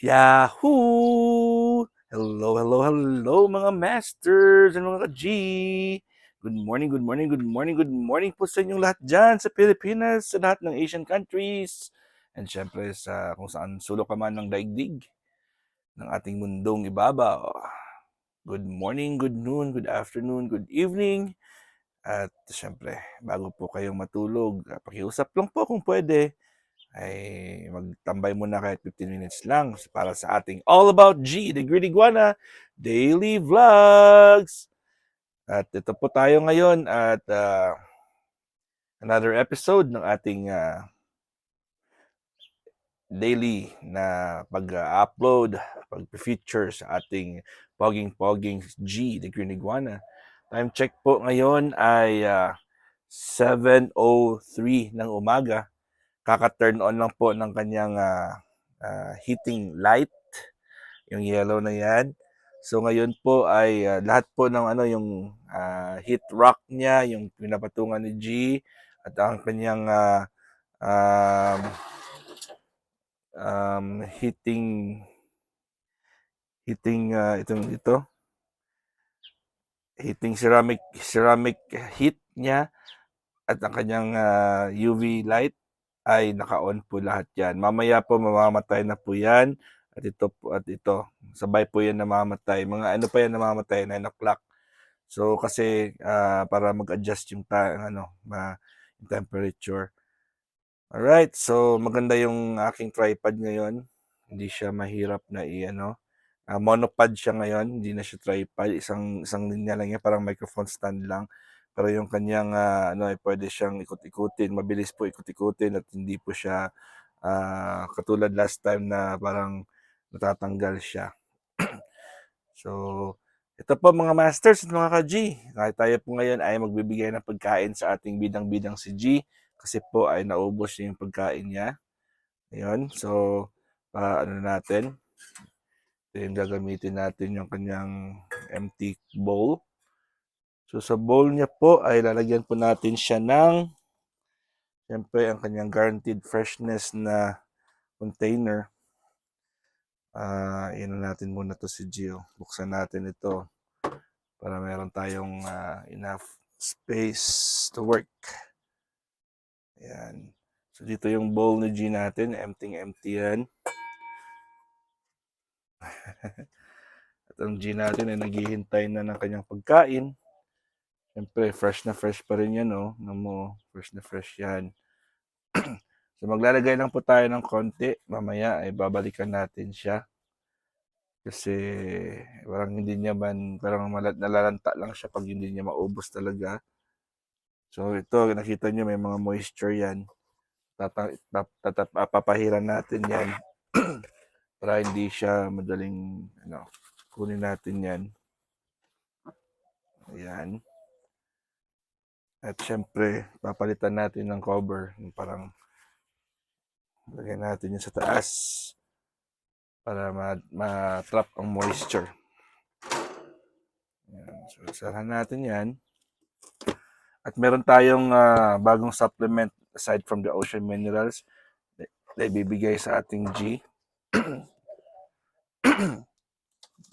Yahoo! Hello, hello, hello mga masters and mga ka-G! Good morning, good morning, good morning, good morning po sa inyong lahat dyan sa Pilipinas, sa lahat ng Asian countries, and syempre sa kung saan sulok ka man ng daigdig ng ating mundong ibabaw. Good morning, good noon, good afternoon, good evening, at syempre, bago po kayong matulog, pakiusap lang po kung pwede ay magtambay muna kahit 15 minutes lang para sa ating All About G, The Greedy Iguana Daily Vlogs. At ito po tayo ngayon at another episode ng ating daily na pag-upload, pag-feature sa ating Poging G, The Greedy Iguana. Time check po ngayon ay 7:03 ng umaga. Kaka-turn on lang po ng kanyang heating light, yung yellow na yan. So ngayon po ay lahat po ng yung heat rock niya, yung pinapatungan ni G at ang kanyang um, heating heating ceramic heat niya at ang kanyang UV light ay naka-on po lahat yan. Mamaya po mamamatay na po yan. At ito, sabay po yan namamatay. Mga ano pa yan namamatay, 9 o'clock. So kasi para mag-adjust yung yung temperature. Alright, so maganda yung aking tripod ngayon. Hindi siya mahirap na monopod siya ngayon, hindi na siya tripod. Isang linya lang yan, parang microphone stand lang. Pero yung kanyang pwede siyang ikot-ikutin, mabilis po ikot-ikutin at hindi po siya katulad last time na parang natatanggal siya. So, ito po mga masters at mga ka-G. Tayo po ngayon ay magbibigay ng pagkain sa ating bidang-bidang si G kasi po ay naubos niya yung pagkain niya. Ayun, so natin, ito yung gagamitin natin yung kanyang empty bowl. So sa bowl niya po ay lalagyan po natin siya ng siyempre ang kanyang guaranteed freshness na container. Natin muna to si Gio. Buksan natin ito para meron tayong enough space to work. Ayan. So dito yung bowl ni G natin, empty yan. At ang G natin ay naghihintay na ng kanyang pagkain. Siyempre, fresh na fresh pa rin yan, oh. Fresh na fresh yan. So, maglalagay lang po tayo ng konti. Mamaya ay babalikan natin siya. Kasi parang nalalanta lang siya pag hindi niya maubos talaga. So, ito, nakita niyo may mga moisture yan. Papahiran natin yan para hindi siya madaling, kunin natin yan. Ayan. At syempre, papalitan natin ng cover. Parang, lagyan natin yun sa taas para ma-trap ang moisture. Ayan. So, sarahan natin yan. At meron tayong bagong supplement aside from the ocean minerals na ibibigay sa ating G.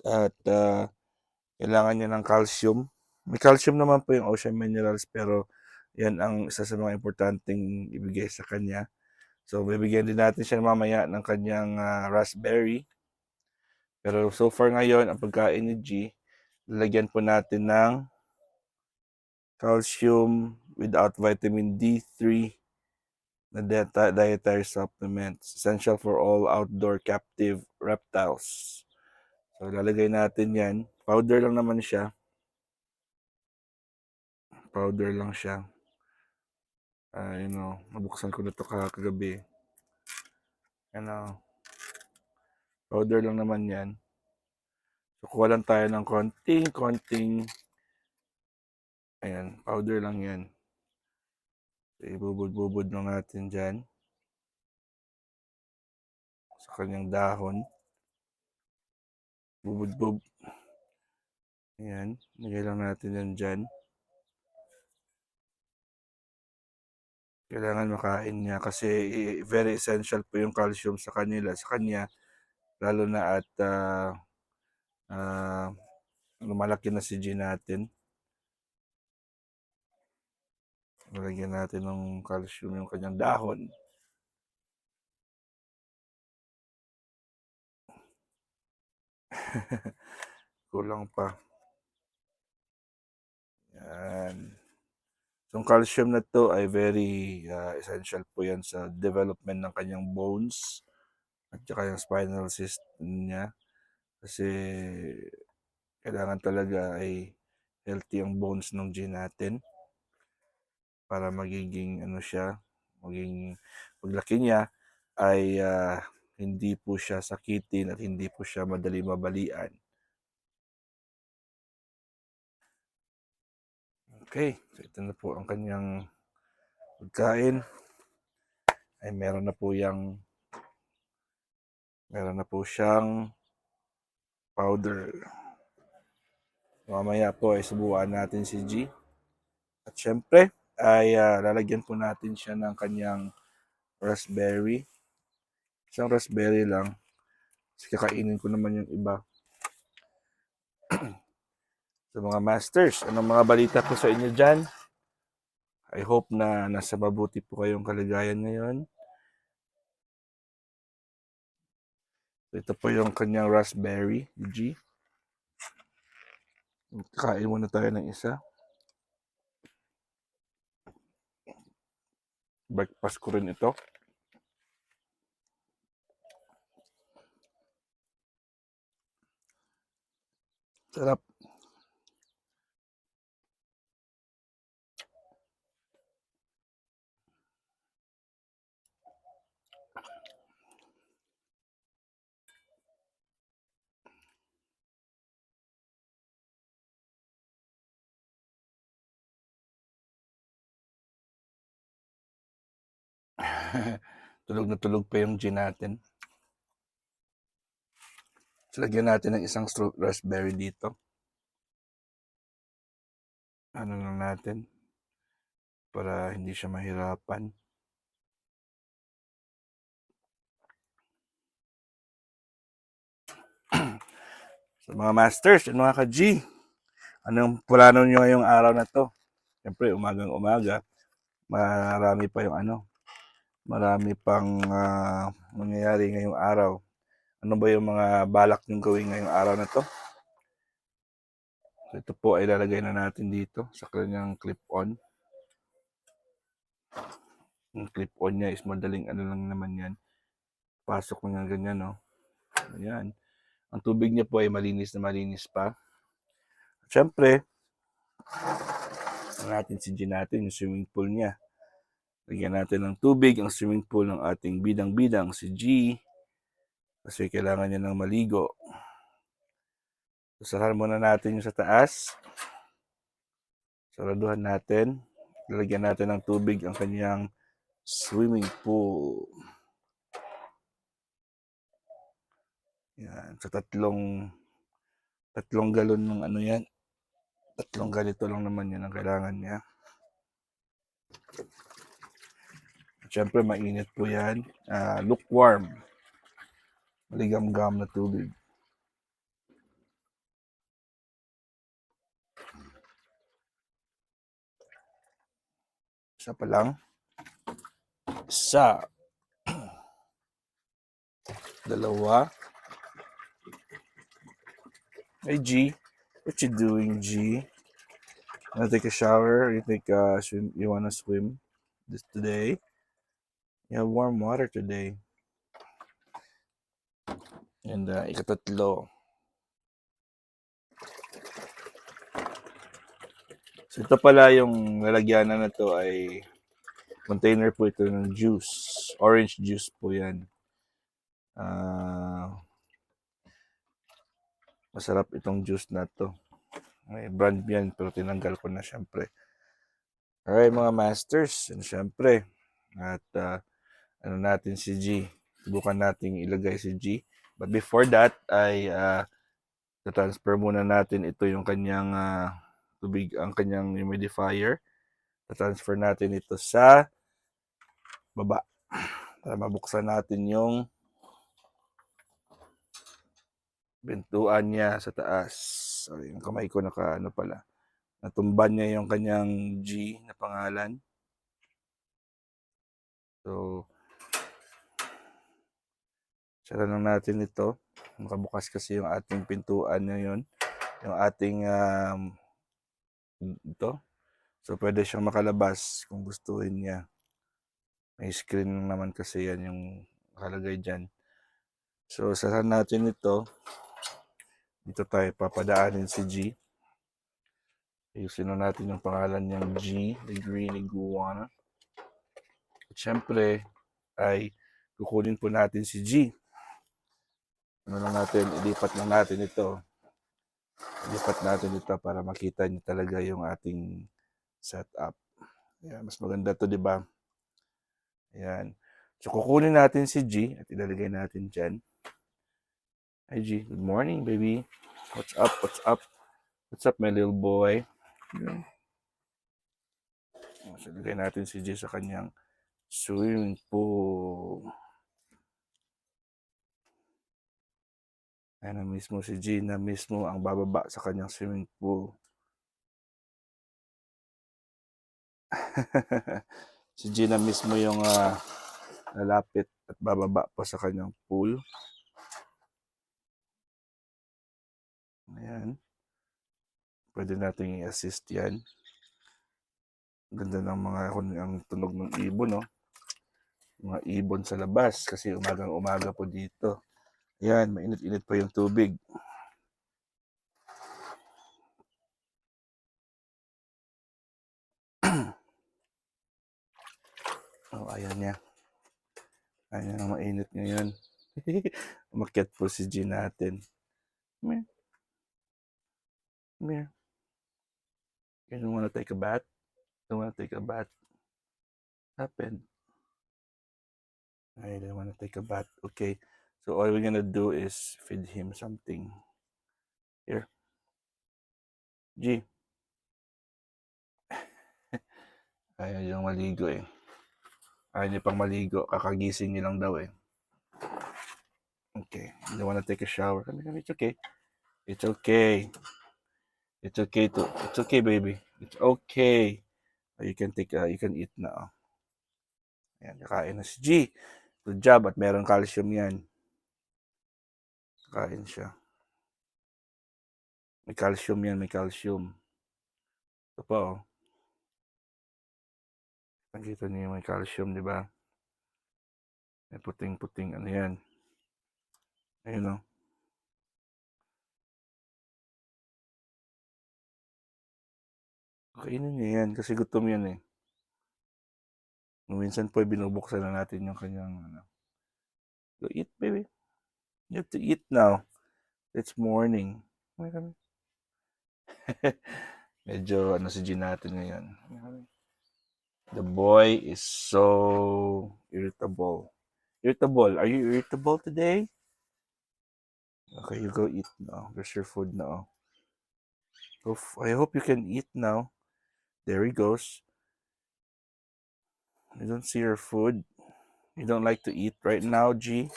At kailangan niya ng calcium. May calcium naman po yung ocean minerals pero yan ang isa sa mga importanteng ibigay sa kanya. So, bibigyan din natin siya mamaya ng kanyang raspberry. Pero so far ngayon, ang pagkain ni G, lalagyan po natin ng calcium without vitamin D3 na dietary supplements. Essential for all outdoor captive reptiles. So, lalagay natin yan. Powder lang naman siya. Powder lang siya. Nabuksan ko na ito kagabi. Powder lang naman yan. So, kuha lang tayo ng konting, ayan, powder lang yan. So, ibubud-bubud lang natin dyan. Sa kanyang dahon. Bubud-bub. Ayan, nagay lang natin yan dyan. Kailangan makain niya kasi very essential po yung calcium sa kanya lalo na at lumalaki na si G natin. Lalagyan natin ng calcium yung kanyang dahon. Kulang pa. Yan. So, yung calcium na to ay very essential po yan sa development ng kanyang bones at saka yung spinal system niya. Kasi kailangan talaga ay healthy ang bones ng G natin para magiging paglaki niya ay hindi po siya sakitin at hindi po siya madali mabalian. Okay, so ito na po ang kanyang pagkain. Ay meron na po siyang powder. Mamaya po ay subukan natin si G. At syempre ay lalagyan po natin siya ng kanyang raspberry. Isang raspberry lang. Kasi kakainin ko naman yung iba. So mga masters, anong mga balita po sa inyo dyan? I hope na nasa mabuti po kayong kaligayan ngayon. Ito po yung kanyang raspberry, G. Kain muna tayo ng isa. Breakfast ko rin ito. Sarap. Tulog na tulog pa yung gin natin. So, lagyan natin ng isang raspberry dito. Ano lang natin para hindi siya mahirapan. So mga masters at mga ka-G, anong plano nyo ngayong araw na to? Siyempre, umagang-umaga, marami pang mangyayari ngayong araw. Ano ba yung mga balak nyong gawin ngayong araw na to? So, ito po ay lalagay na natin dito sa kanyang clip-on. Yung clip-on niya is madaling lang naman yan. Pasok mo nga ganyan, no? Ayan. Ang tubig niya po ay malinis na malinis pa. Siyempre, natin si G natin, yung swimming pool niya. Lagyan natin ng tubig ang swimming pool ng ating bidang-bidang si G. Kasi kailangan niya ng maligo. Sarahan muna natin yung sa taas. Saraduhan natin. Lalagyan natin ng tubig ang kanyang swimming pool. Yan. Sa tatlong galon ng yan. Tatlong ganito lang naman yan ang kailangan niya. Siyempre, mainit po yan. Lukewarm. Maligam-gam na tubig. Isa pa lang. Isa. Dalawa. Hey G, what you doing, G? Wanna take a shower? You think you wanna swim today? You have warm water today. And ikatatlo. So ito pala yung lalagyanan na to ay container po ito ng juice. Orange juice po yan. Masarap itong juice na to. May brand yan pero tinanggal ko na syempre. Alright mga masters. And syempre. At natin si G. Subukan natin ilagay si G. But before that ay transfer muna natin ito yung kanyang tubig, ang kanyang humidifier. Transfer natin ito sa baba para mabuksan natin yung Pintuan niya sa taas. Sorry, yung kamay ko naka-ano pala. Natumban niya yung kanyang G na pangalan. So, sara lang natin ito. Nakabukas kasi yung ating pintuan ngayon. Yung ating ito. So, pwede siyang makalabas kung gustuhin niya. May screen naman kasi yan yung nakalagay dyan. So, sara natin ito. Dito tayo papadaanin si G. Ayusin na natin yung pangalan niyang G, the Green Iguana. At syempre, ay kukunin po natin si G. Ano lang natin, ilipat lang natin ito. Ilipat natin ito para makita niyo talaga yung ating setup. Ayan, mas maganda to, di ba? Ayan. So, kukunin natin si G at ilalagay natin dyan. Hi, G. Good morning, baby. What's up? What's up? What's up, my little boy? Ayan. So, ilagay natin si G sa kanyang swimming pool. Ayan na mismo si G na mismo ang bababa sa kanyang swimming pool. Si G na mismo yung lalapit at bababa po sa kanyang pool. Ayan. Pwede nating i-assist yan. Ganda ng mga ang tunog ng ibon, no? Mga ibon sa labas kasi umagang-umaga po dito. Ayan, mainit-init pa yung tubig. Oh, ayan niya. Ayan ang mainit ngayon. Umakyat po si G natin. Meh. Meh. You don't want to take a bath? Don't want to take a bath? Happened. I don't want to take a bath. Okay. So all we're gonna do is feed him something. Here. G. Ayaw yung maligo eh. Ayaw niya pang maligo. Kakagising niya lang daw eh. Okay. You don't want to take a shower. It's okay. It's okay. It's okay to. It's okay, baby. It's okay. You can take. You can eat na. Oh. Ayan, kakain na si G. Good job at meron calcium yan. Kakain siya. May calcium yan. May calcium. Ito pa oh. Nakita niyo may calcium, di ba? May puting-puting ano yan. Ayun o. Kainin niya yan kasi gutom yan eh. Minsan po binubuksan na natin yung kanyang ano. Go eat, baby. You have to eat now. It's morning. Medyo ano si G natin ngayon. The boy is so irritable. Irritable. Are you irritable today? Okay, you go eat now. There's your food now. I hope you can eat now. There he goes. You don't see your food. You don't like to eat right now, G?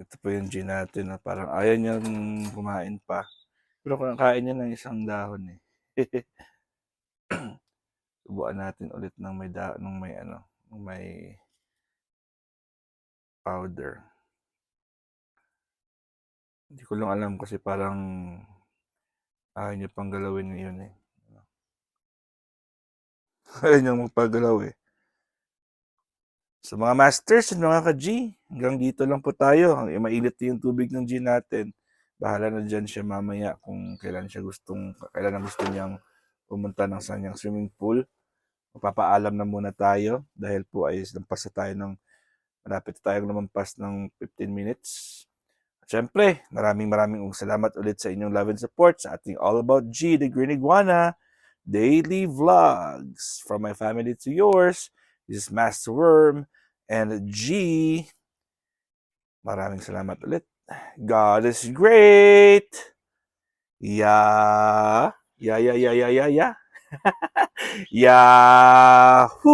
Ito po yung G natin na parang ayaw niyang kumain pa. Pero kain niya ng isang dahon eh. Subukan natin ulit ng may powder. Hindi ko lang alam kasi parang ayaw niya pang galawin ngayon eh. Ayaw niya magpagalaw eh. So mga masters at mga ka-G, hanggang dito lang po tayo. Mainit yung tubig ng G natin. Bahala na dyan siya mamaya kung kailan na gusto niyang pumunta ng kanyang swimming pool. Magpapaalam na muna tayo dahil po ay malapit tayong lumampas ng 15 minutes. At syempre, maraming salamat ulit sa inyong love and support sa ating All About G, the Green Iguana daily vlogs. From my family to yours, this is Master Worm and G. Maraming salamat ulit. God is great. Yeah. Yeah. Yahoo!